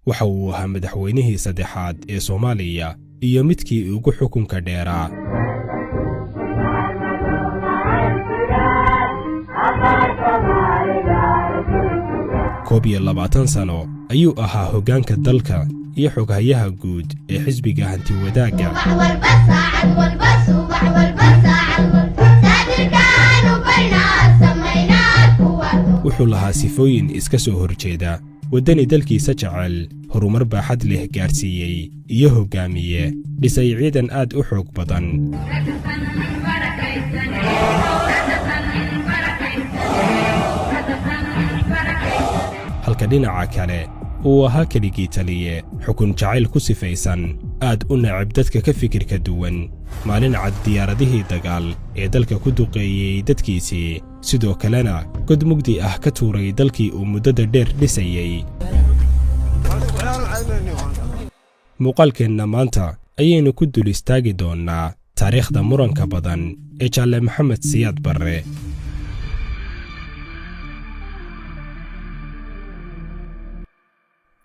waxa uu ahaa madaxweynihii saddexaad ee Soomaaliya iyo midkii ugu xukunka dheeraa. koob iyo 20 sano ayuu ahaa hoggaanka dalka iyo xoghayaha guud ee xisbiga hanti wadaagga. wuxuu lahaa sifooyin iska soo horjeeda, waddani dalkiisa jecel, horumar baaxad leh gaarsiiyey iyo hoggaamiye dhisay ciidan aad u xoog badan. halka dhinaca kale uu ahaa keligii taliye xukun jacayl ku sifaysan, aad u necab dadka ka fikirka duwan, maalin cad diyaaradihii dagaal ee dalka ku duqeeyey dadkiisii, sidoo kalena god mugdi ah ka tuuray dalkii uu muddada dheer dhisayey. muuqaalkeenna maanta ayaynu ku dul istaagi doonnaa taariikhda muranka badan ee Jaalle Maxamed Siyaad Barre.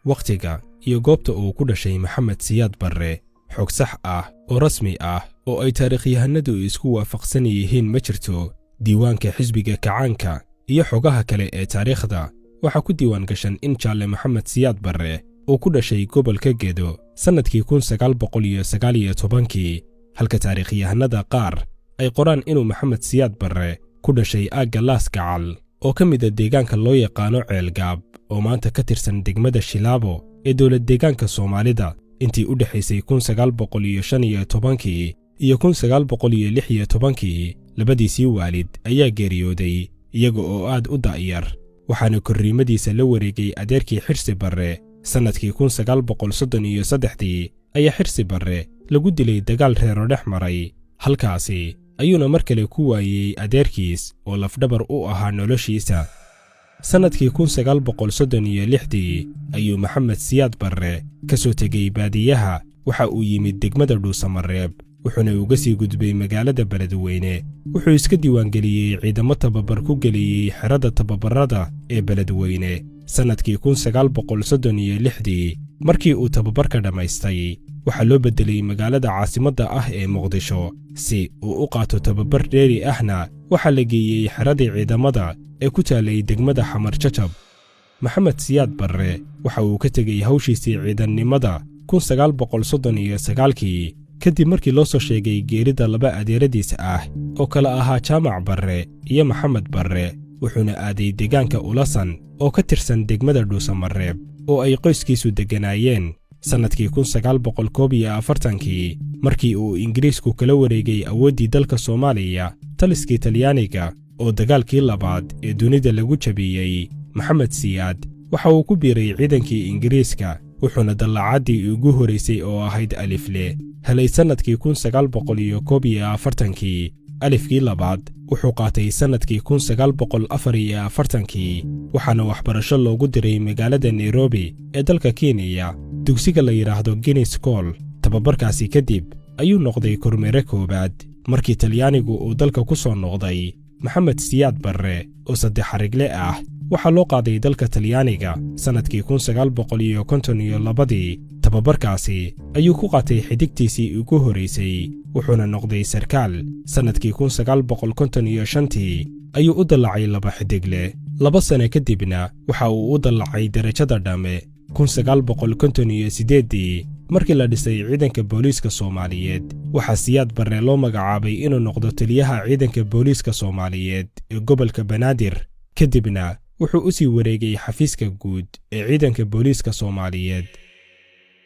wakhtiga iyo goobta uu ku dhashay Maxamed Siyaad Barre xog sax ah oo rasmi ah oo ay taariikhyahanadu isku waafaqsan yihiin ma jirto. diiwaanka xisbiga kacaanka iyo xogaha kale ee taariikhda waxaa ku diiwaan gashan in Jaalle Maxamed Siyaad Barre uu ku dhashay gobolka Gedo sanadkii 1919, halka taariikhyahanada qaar ay qoraan inuu Maxamed Siyaad Barre ku dhashay aagga Laas Gacal oo ka mid ah deegaanka loo yaqaano Ceelgaab oo maanta ka tirsan degmada Shilaabo ee dowlad deegaanka Soomaalida intii u dhaxaysay 1915 iyo 1916. labadiisii waalid ayaa geeriyooday iyaga oo aad u da'yar, waxaana korriimadiisa la wareegay adeerkii Xirsi Barre. sanadkii 1933 ayaa Xirsi Barre lagu dilay dagaal reero dhex maray, halkaasi ayuuna mar kale ku waayey adeerkiis oo lafdhabar u ahaa noloshiisa. sanadkii 1936 ayuu Maxamed Siyaad Barre ka soo tegay baadiyaha, waxa uu yimid degmada Dhuusamareeb, wuxuuna uga sii gudbay magaalada Beledweyne. wuxuu iska diiwaangeliyey ciidamo tababar ku geliyey xerada tababarada ee Beledweyne sanadkii 1936. markii uu tababarka dhammaystay, waxaa loo beddelay magaalada caasimadda ah ee Muqdisho si uu u qaato tababar dheeri ahna waxaa la geeyey xeradii ciidamada ee ku taalay degmada Xamar Jajab. Maxamed Siyaad Barre waxa uu ka tegey hawshiisii ciidannimada 1939 kadib markii loo soo sheegay geerida laba adeeradiis ah oo kala ahaa Jaamac Barre iyo Maxamed Barre, wuxuuna aaday deegaanka Ulasan oo ka tirsan degmada Dhuusamareeb oo ay qoyskiisu degganaayeen. sanadkii 1941 markii uu Ingiriisku kala wareegay awooddii dalka Soomaaliya taliskii Talyaaniga oo dagaalkii labaad ee dunida lagu jabiyey, Maxamed Siyaad waxa uu ku biiray ciidankii Ingiriiska, wuxuuna dallacaddii ugu horeysay oo ahayd alifle helay sanadkii 1941. alifkii labaad wuxuu qaatay sanadkii 1944, waxaana waxbarasho loogu diray magaalada Nairobi ee dalka Kenya, dugsiga la yiraahdo Guinness School. tababarkaasi kadib ayuu noqday kormeere koobaad. markii Talyaanigu uu dalka ku soo noqday, Maxamed Siyaad Barre oo saddex xarigle ah waxaa loo qaaday dalka Talyaaniga sanadkii 1952. tababarkaasi ayuu ku qaatay xidigtiisii ugu horeysay, wuxuuna noqday sarkaal. sanadkii 1955 ayuu u dallacay 2 xidigle. 2 sano kadibna waxa uu u dallacay darajada dhamme. 1958 markii la dhisay ciidanka booliiska Soomaaliyeed, waxaa Siyaad Barre loo magacaabay inuu noqdo taliyaha ciidanka booliiska Soomaaliyeed ee gobolka Banaadir. kadibna wuxuu u sii wareegay xafiiska guud ee ciidanka booliiska Soomaaliyeed.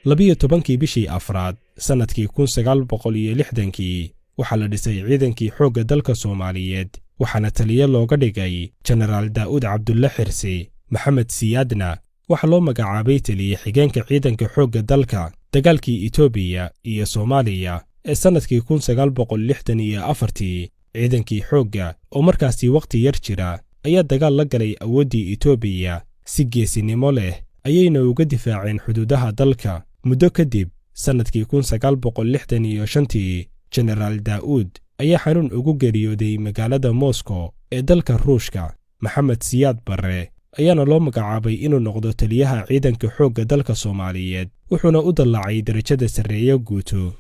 12 bishii afraad sanadkii 1960 waxaa la dhisay ciidankii xoogga dalka Soomaaliyeed, waxaana taliye looga dhigay Generaal Daa'uud Cabdulle Xirsi. Maxamed Siyaadna waxaa loo magacaabay taliye xigeenka ciidanka xoogga dalka dagaalkii Itoobiya iyo Soomaaliya ee sanadkii 1964. ciidankii xoogga oo markaasi waqti yar jira ayaa dagaal la galay awooddii Itoobiya si geesinimo leh ayayna uga difaaceen xuduudaha dalka. muddo kadib sanadkii 1965 Generaal Daa'uud ayaa xanuun ugu geeriyooday magaalada Moscow ee dalka Ruushka. Maxamed Siyaad Barre ayaana loo magacaabay inuu noqdo taliyaha ciidanka xoogga dalka Soomaaliyeed wuxuuna u dallacay darajada sarreeya guuto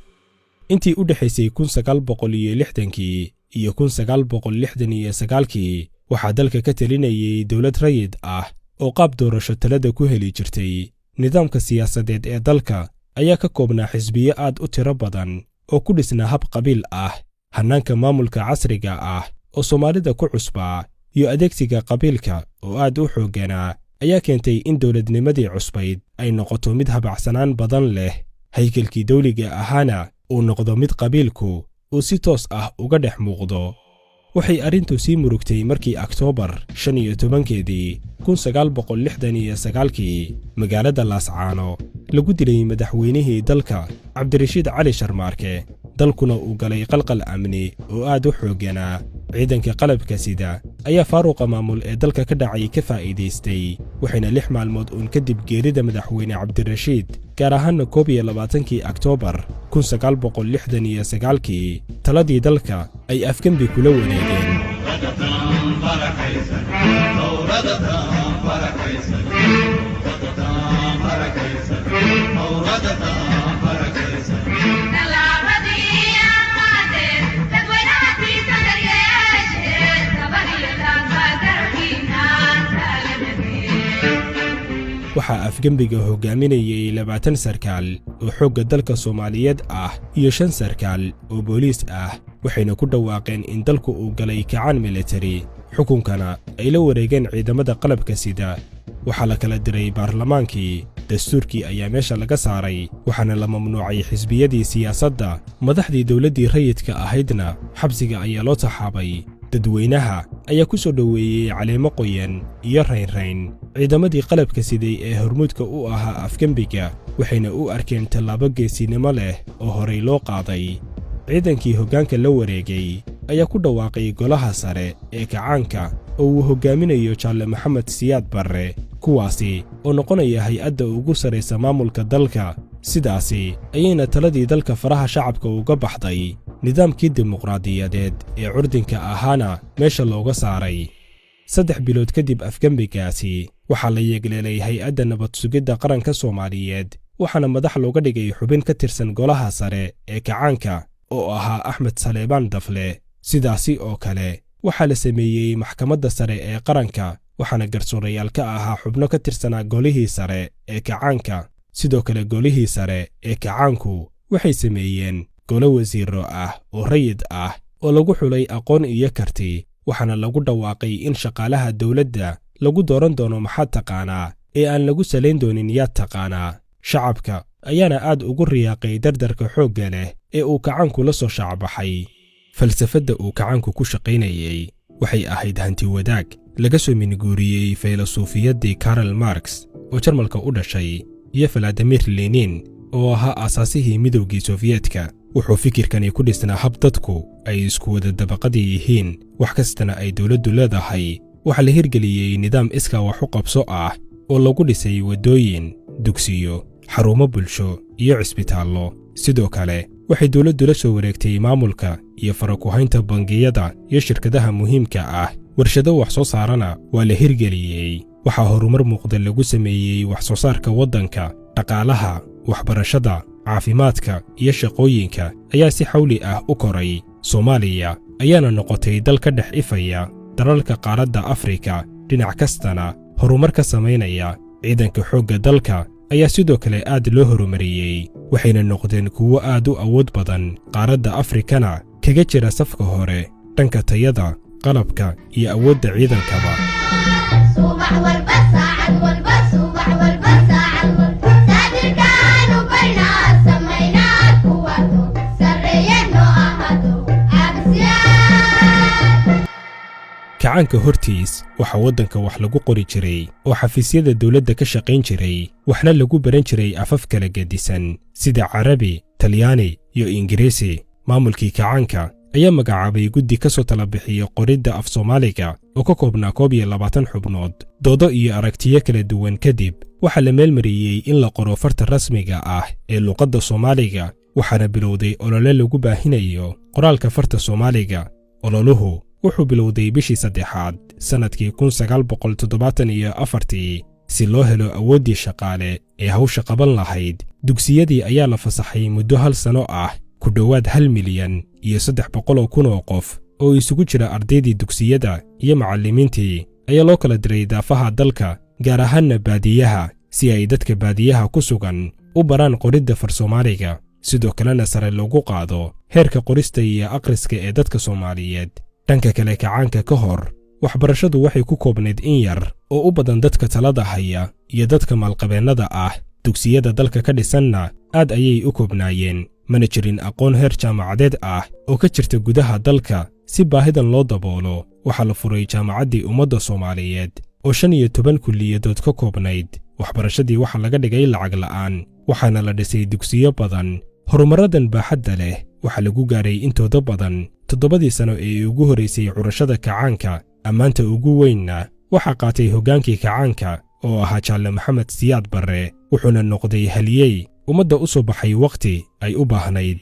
intii u dhaxaysay 1960kii iyo 1969kii waxaa dalka ka talinayay dawlad rayid ah oo qaab doorasho talada ku heli jirtay nidaamka siyaasadeed ee dalka ayaa ka koobnaa xisbiyo aad u tiro badan oo ku dhisnaa hab qabiil ah hannaanka maamulka casriga ah oo Soomaalida ku cusbaa iyo adeegsiga qabiilka oo aad u xoogganaa ayaa keentay in dawladnimadii cusbayd ay noqoto mid habacsanaan badan leh haykalkii dawliga ahaana uu noqdo mid qabiilku uu si toos ah uga dhex muuqdo waxay arrintu sii murugtay markii Oktoobar 15keedii 1969kii magaalada Laascaano lagu dilay madaxweynihii dalka Cabdirashiid Cali Sharmaarke dalkuna uu galay qalqal amni oo aad u xoogganaa ciidanka qalabka sida ayaa faaruqa maamul ee dalka ka dhacay ka faa'iideystay waxayna 6 maalmood uun kadib geerida madaxweyne Cabdirashiid gaar ahaan 22kii Oktoobar 1969kii taladii dalka ay afgembi kula wareegeen waxaa afgembiga hogaaminayay 20 sarkaal oo xoogga dalka Soomaaliyeed ah iyo 5 sarkaal oo booliis ah waxayna ku dhawaaqeen in dalku uu galay kacaan military xukunkana ay la wareegeen ciidamada qalabka sida waxaa la kala diray baarlamaankii dastuurkii ayaa meesha laga saaray waxaana la mamnuucay xisbiyadii siyaasadda madaxdii dawladdii rayidka ahaydna xabsiga ayaa loo taxaabay dadweynaha ayaa ku soo dhoweeyey caleemo qoyan iyo rayn ciidamadii qalabka siday ee hormuudka u ahaa afgembiga waxayna u arkeen tallaabo geesinimo leh oo horey loo qaaday ciidankii hoggaanka la wareegay ayaa ku dhawaaqay golaha sare ee kacaanka oo uu hogaaminayo Jaalle Maxamed Siyaad Barre kuwaasi oo noqonaya hay'adda ugu sareysa maamulka dalka sidaasi ayayna taladii dalka faraha shacabka uga baxday nidaamkii dimuqraadiyadeed ee curdinka ahaana meesha looga saaray 3 bilood kadib afgembigaasi waxaa la yeegleelay hay'adda nabad sugidda qaranka Soomaaliyeed waxaana madax looga dhigay xubin ka tirsan golaha sare ee kacaanka oo ahaa Axmed Saleebaan Dafle sidaasi oo kale waxaa la sameeyey maxkamadda sare ee qaranka waxaana garsoorayaal ka ahaa xubno ka tirsanaa golihii sare ee kacaanka sidoo kale golihii sare ee kacaanku waxay sameeyeen golo wasiiro ah oo rayid ah oo lagu xulay aqoon iyo karti waxaana lagu dhawaaqay in shaqaalaha dawladda lagu dooran doono maxaa taqaanaa ee aan lagu salayn doonin yaad taqaanaa shacabka ayaana aad ugu riyaaqay dardarka xoogga leh ee uu kacaanku la soo shacbaxay falsafadda uu kacaanku ku shaqaynayay waxay ahayd hanti wadaag laga soo minguuriyey filosofiyaddii Karl Marx oo Jarmalka u dhashay iyo Vladimir Lenin oo ahaa asaasihii midowgii Sofiyeetka wuxuu fikirkani ku dhisnaa hab dadku ay isku wada dabaqadii yihiin wax kastana ay dawladdu leedahay waxa la hirgeliyey nidaam iska wax u qabso ah oo lagu dhisay wadooyin dugsiyo xarumo bulsho iyo cisbitaallo sidoo kale waxay dawladdu la soo wareegtay maamulka iyo farakuhaynta bangiyada iyo shirkadaha muhiimka ah warshado wax soo saarana waa la hirgeliyey waxaa horumar muuqda lagu sameeyey wax soo saarka waddanka dhaqaalaha waxbarashada caafimaadka iyo shaqooyinka ayaa si xawli ah u koray Soomaaliya ayaana noqotay dal ka dhex ifaya dalalka qaaradda Afrika dhinac kastana horumar ka sameynaya ciidanka xoogga dalka ayaa sidoo kale aad loo horumariyey waxayna noqdeen kuwo aad u awood badan qaaradda Afrikana kaga jira safka hore dhanka tayada qalabka iyo awoodda ciidankaba kacaanka hortiis waxa waddanka wax lagu qori jiray oo xafiisyada dawladda ka shaqayn jiray waxna lagu baran jiray afaf kala gedisan sida Carabi, Talyaani iyo Ingiriisi maamulkii kacaanka ayaa magacaabay guddi ka soo tala bixiya qoridda af Soomaaliga oo ka koobnaa 22 xubnood doodo iyo aragtiyo kala duwan kadib waxa la meelmariyey in la qoro farta rasmiga ah ee luqadda Soomaaliga waxaana bilowday olole lagu baahinayo qoraalka farta Soomaaliga ololuhu wuxuu bilowday bishii saddexaad sannadkii 1974 si loo helo awooddii shaqaale ee hawsha qaban lahayd. Dugsiyadii ayaa la fasaxay muddo 1 sano ah, ku dhowaad 1 milyan iyo 300,000 oo qof oo isugu jira ardaydii dugsiyada iyo macallimiintii ayaa loo kala diray daafaha dalka, gaar ahaanna baadiyaha, si ay dadka baadiyaha ku sugan u baraan qoridda Farsoomaaliga, sidoo kalena sare loogu qaado heerka qorista iyo akhriska ee dadka Soomaaliyeed. Dhanka kale, kacaanka ka hor, waxbarashadu waxay ku koobnayd in yar oo u badan dadka talada haya iyo dadka maalqabeennada ah. Dugsiyada dalka ka dhisanna aad ayay u koobnaayeen, mana jirin aqoon heer jaamacadeed ah oo ka jirta gudaha dalka. Si baahidan loo daboolo, waxaa la furay jaamacaddii ummadda Soomaaliyeed oo 15 kulliyadood ka koobnayd. Waxbarashadii waxaa laga dhigay lacag la'aan, waxaana la dhisay dugsiyo badan. Horumaradan baaxadda leh waxaa lagu gaaray intooda badan 7 sano ee ugu horeysay curashada kacaanka. Ammaanta ugu weynna waxaa qaatay hoggaankii kacaanka oo ahaa Jaalle Maxamed Siyaad Barre, wuxuuna noqday haliyey ummadda u soo baxay wakhti ay u baahnayd.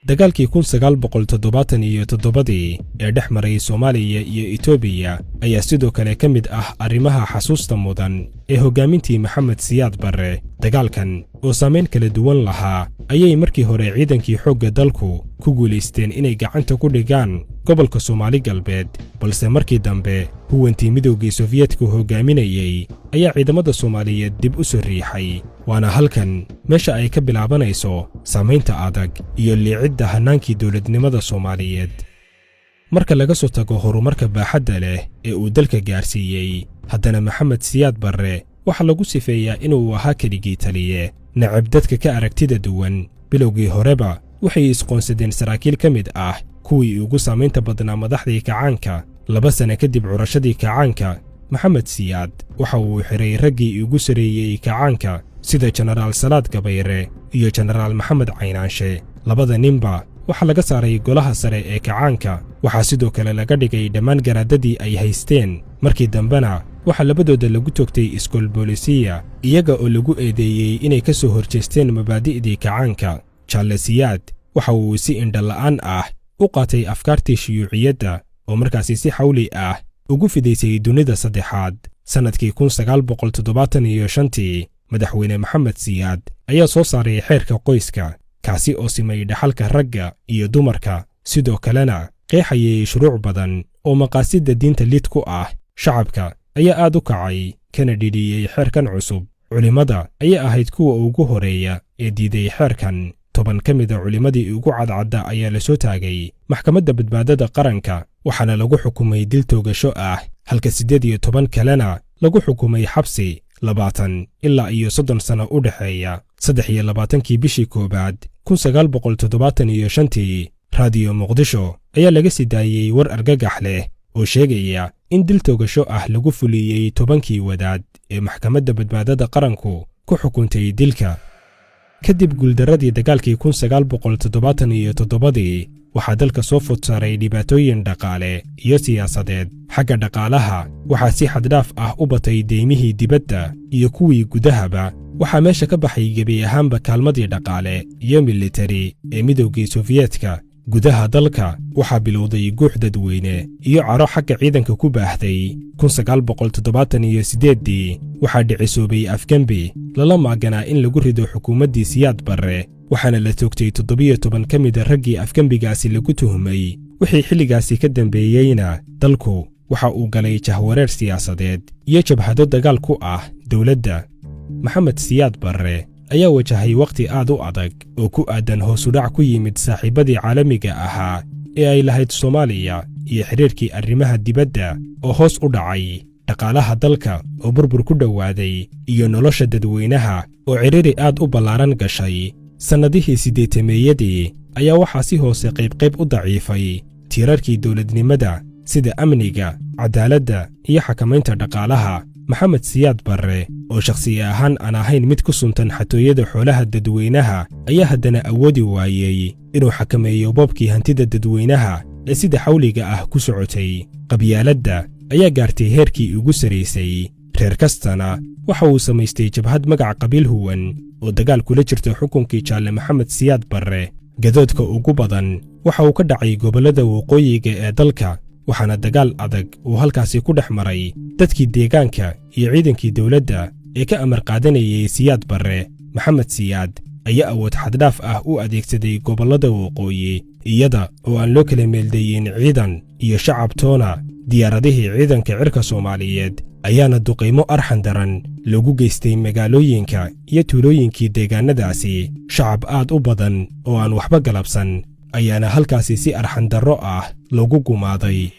Dagaalkii 1977 ee dhex maray Soomaaliya iyo Itoobiya ayaa sidoo kale ka mid ah arrimaha xasuusta mudan ee hoggaamintii Maxamed Siyaad Barre. Dagaalkan oo saameyn kala duwan lahaa ayay markii hore ciidankii xoogga dalku ku guulaysteen inay gacanta ku dhigaan gobolka Soomaali Galbeed, balse markii dambe huwantii midowgii Sofiyeedku hoggaaminayay ayaa ciidamada Soomaaliyeed dib u soo riixay. Waana halkan meesha ay ka bilaabanayso saamaynta adag iyo liicidda hannaankii dowladnimada Soomaaliyeed. Marka laga soo tago horumarka baaxadda leh ee uu dalka gaarsiiyey, haddana Maxamed Siyaad Barre waxaa lagu sifeeyaa inuu ahaa keligii taliye, nacab dadka ka aragtida duwan. Bilowgii horeba waxay isqoonsadeen saraakiil ka mid ah kuwii ugu saamaynta badnaa madaxdii kacaanka. 2 sano kadib curashadii kacaanka, Maxamed Siyaad waxa uu xiray raggii ugu sareeyey kacaanka sida Jenaraal Salaad Gabayre iyo Jenaraal Maxamed Caynaanshe. 2 ninba waxaa laga saaray golaha sare ee kacaanka. Waxaa sidoo kale laga dhigay dhammaan garaadadii ay haysteen. Markii dambena waxaa labadooda lagu toogtay iskool boolisiya, iyaga oo lagu eedeeyey inay ka soo horjeesteen mabaadi'dii kacaanka. Jaalle Siyaad waxa uu si indhala'aan ah u qaatay afkaartii shuyuuciyadda oo markaasi si xawli ah ugu fidaysay dunida saddexaad. Sannadkii 1975 madaxweyne Maxamed Siyaad ayaa soo saaray xeerka qoyska, kaasi oo simay dhaxalka ragga iyo dumarka, sidoo kalena qeexayay shuruuc badan oo maqaasidda diinta lid ku ah. Shacabka ayaa aad u kacay kana dhidhiyey xeerkan cusub. Culimmada ayaa ahayd kuwa ugu horeeya ee diiday xeerkan. 10 ka mid a culimmadii ugu cadcadda ayaa la soo taagay maxkamadda badbaadada qaranka, waxaana lagu xukumay dil toogasho ah, halka 18 kalena lagu xukumay xabsi 20 ilaa iyo 30 sano u dhexeeya. 23 bishii koobaad 1975 raadiyo Muqdisho ayaa laga sii daayey war argagax leh oo sheegaya in dil toogasho ah lagu fuliyey 10kii wadaad ee maxkamadda badbaadada qaranku ku xukuntay dilka. Kadib guuldaradii dagaalkii 1977 waxaa dalka soo food saaray dhibaatooyin dhaqaale iyo siyaasadeed. Xagga dhaqaalaha waxaa si xaddhaaf ah u batay deymihii dibadda iyo kuwii gudahaba. Waxaa meesha ka baxay gebi ahaanba kaalmadii dhaqaale iyo militari ee midowgii Sofiyeedka. Gudaha dalka waxaa bilowday guux dadweyne iyo caro xagga ciidanka ku baahday. 1978 waxaa dhicisoobay afgembi lala maaganaa in lagu rido xukuumaddii Siyaad Barre, waxaana la toogtay 17 ka mid a raggii afgembigaasi lagu tuhmay. Wixii xilligaasi ka dambeeyeyna dalku waxa uu galay jahwareer siyaasadeed iyo jabhado dagaal ku ah dowladda. Maxamed Siyaad Barre ayaa wajahay waqti aad u adag oo ku aadan hoos u dhac ku yimid saaxiibadii caalamiga ahaa ee ay lahayd Soomaaliya iyo xiriirkii arrimaha dibadda oo hoos u dhacay. Dhaqaalaha dalka oo burbur ku dhowaaday iyo nolosha dadweynaha oo ciriiri aad u ballaaran gashay. Sannadihii 80meeyadii ayaa waxaa si hoose qayb u daciifay tiirarkii dowladnimada sida amniga, cadaaladda iyo xakamaynta dhaqaalaha. Maxamed Siyaad Barre oo shakhsi ahaan aan ahayn mid ku suntan xatooyada xoolaha dadweynaha ayaa haddana awoodi waayey inuu xakameeyo boobkii hantida dadweynaha ee sida xawliga ah ku socotay. Qabyaaladda ayaa gaartay heerkii ugu saraysay. Reer kastana waxa uu samaystay jabhad magac qabiil huwan oo dagaal kula jirta xukunkii Jaalle Maxamed Siyaad Barre. Gadoodka ugu badan waxa uu ka dhacay gobollada waqooyiga ee dalka, waxaana dagaal adag uu halkaasi ku dhex maray dadkii deegaanka iyo ciidankii dowladda ee ka amar qaadanayay Siyaad Barre. Maxamed Siyaad ayaa awood xaddhaaf ah u adeegsaday gobollada waqooyi iyada oo aan loo kala meeldayin ciidan iyo shacab toona. diyaaradihii ciidanka cirka Soomaaliyeed ayaana duqeymo arxan daran lagu geystay magaalooyinka iyo tuulooyinkii deegaanadaasi. shacab aad u badan oo aan waxba galabsan ayaana halkaasi si arxan darro ah lagu gumaaday.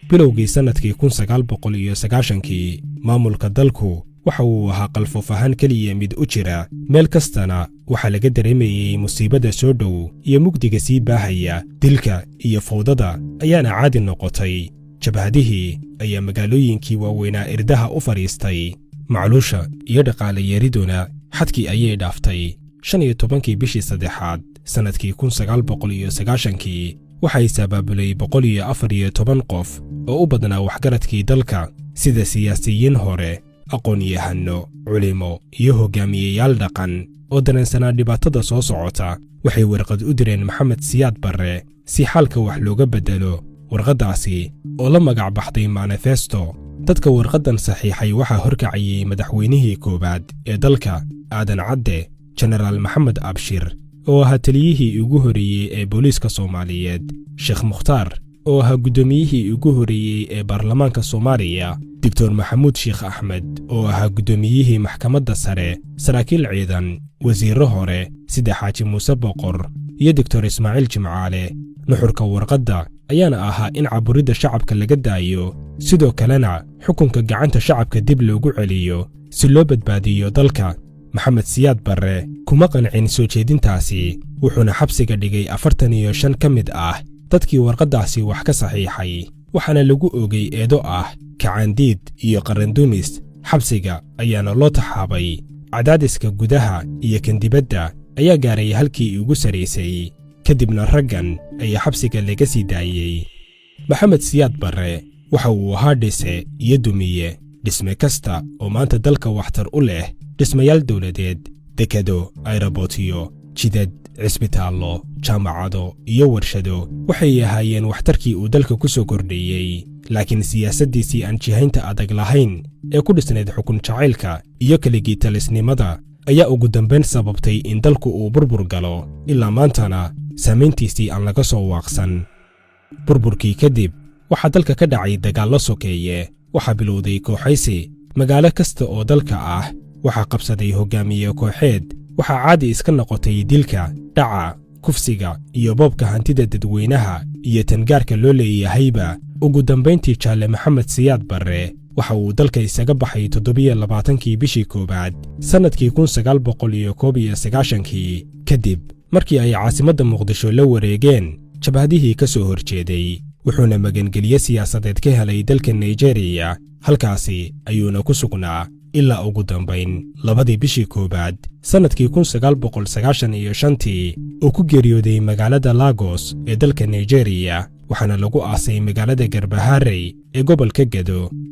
bilowgii sannadkii 1990 maamulka dalku waxa uu ahaa qalfoof ahaan keliya mid u jira, meel kastana waxaa laga dareemayey musiibada soo dhow iyo mugdiga sii baahaya. dilka iyo fawdada ayaana caadi noqotay. jabhadihii ayaa magaalooyinkii waaweynaa irdaha u fadhiistay. macluusha iyo dhaqaale yariduna xadkii ayay dhaaftay. 15 bishii saddexaad sannadkii 1990 waxay sabaabulay 114 qof oo u badnaa waxgaradkii dalka, sida siyaasiyiin hore, aqoon-yahano, culimo iyo hogaamiyeyaal dhaqan oo dareensanaa dhibaatada soo socota. waxay warqad u direen Maxamed Siyaad Barre si xalka wax looga bedelo. warqaddaasi oo la magac baxday manifesto. dadka warqaddan saxiixay waxaa horkacayay madaxweynihii koowaad ee dalka Aadan Cadde, Generaal Maxamed Abshir oo ahaa taliyihii ugu horeeyey ee booliiska Soomaaliyeed, Sheekh Mukhtaar oo ahaa guddoomiyihii ugu horeeyey ee baarlamaanka Soomaaliya, Dr. Maxamuud Sheekh Axmed oo ahaa guddoomiyihii maxkamadda sare, saraakiil ciidan, wasiirro hore sida Xaaji Muuse Boqor iyo Dr. Ismaaciil Jimcaale. nuxurka warqadda ayaana ahaa in caburidda shacabka laga daayo, sidoo kalena xukunka gacanta shacabka dib loogu celiyo si loo badbaadiyo dalka. Maxamed Siyaad Barre kuma qancin soo jeedintaasi, wuxuuna xabsiga dhigay 45 ka mid ah dadkii warqaddaasi wax ka saxiixay, waxaana lagu oogay eedo ah kacaandiid iyo qarandumis. xabsiga ayaana loo taxaabay. cadaadiska gudaha iyo kan dibadda ayaa gaaray halkii ugu saraysay, kadibna raggan ayaa xabsiga laga sii daayey. Maxamed Siyaad Barre waxa uu ahaa dhise iyo dumiye. dhisme kasta oo maanta dalka waxtar u leh, dhismayaal dowladeed, dekado, aeroboortiyo, jidad, cisbitaallo, jaamacado iyo warshado waxay ahaayeen waxtarkii uu dalka ku soo kordhiyey. laakiin siyaasaddiisii aan jihaynta adag lahayn ee ku dhisnayd xukun jacaylka iyo keligiitalisnimada ayaa ugu dambayn sababtay in dalku uu burbur galo. ilaa maantana saamayntiisii aan laga soo waaqsan. burburkii kadib waxaa dalka ka dhacay dagaallo sokeeye. waxaa bilowday kooxaysi. magaalo kasta oo dalka ah waxaa qabsaday hogaamiye kooxeed. waxaa caadi iska noqotay dilka, dhaca, kufsiga iyo boobka hantida dadweynaha iyo tangaarka loo leeyahayba. ugu dambayntii Jaalle Maxamed Siyaad Barre waxa uu dalka isaga baxay 27 bishii koowaad sannadkii 1991 kadib markii ay caasimadda Muqdisho la wareegeen jabhadihii ka soo horjeeday. wuxuuna magangeliye siyaasadeed ka helay dalka Nigeria. halkaasi ayuuna ku sugnaa ilaa ugu dambayn 2 bishii koowaad sannadkii 1995 uu ku geeriyooday magaalada Lagos ee dalka Nigeria, waxaana lagu aasay magaalada Garbaharey ee gobolka Gedo.